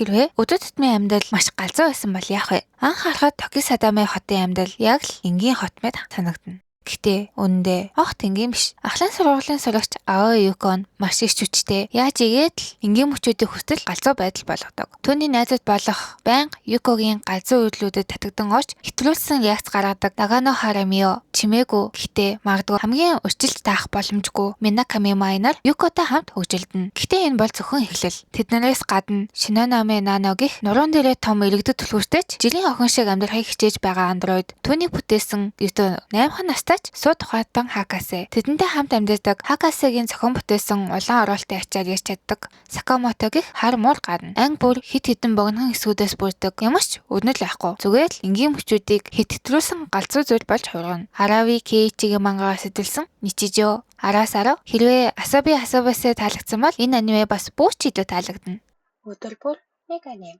Хэрвээ өдөр тутмын амьдрал маш галзуу байсан бол яах вэ? Анх харахад Токио Садаме хотын амьдрал яг л энгийн хот мэт санагдана. Гэхдээ үнэндээ огт энгийн биш. Ахлын сургуулийн сурагч Аoi Yuko нь маш их хүчтэй. Яаж игээд л энгийн мөчүүдийн хүсэл галзуу байдал болгодог. Түүний найзууд болох байнга Yuko-гийн галзуу үйлдэлүүдэд татагдан орч хэтрүүлсэн реакц гаргадаг Nagano Haramio чимээгүй. Гэхдээ магадгүй хамгийн өрчилж таах боломжгүй Minakami Mai нар Yuko-тай хамт хөгжилдөнө. Гэхдээ энэ бол зөвхөн эхлэл. Тэднээс гадна Shinoname Nano гэх нуруунд дээрээ том иргэдэд түлхүүртэйч жилийн охин шиг амьдрахыг хичээж байгаа андроид түүнийг бүтээсэн Yuto 8 настай сууд тухайтан Hakase. Тэдэнтэй хамт амьдардаг Hakaseгийн зохион бүтээсэн улаан оролтын ачаар ярьж чаддаг Sakamoto гэх хар муур гарна. Анги бүр хит хитэн богинохон хэсгүүдээс бүрддэг ямар ч өрнөл байхгүй. Зүгээр л энгийн мөчүүдийг хитгэтрүүлсэн галзуу зүйл болж хургана. Harawi Keiichiгийн мангаас эдэлсэн Nichijou Arasaro хэрвээ Asobi Asobase таалагдсан бол энэ аниме бас бүх ч илүү таалагдана. Өдөр бүр нэг аним.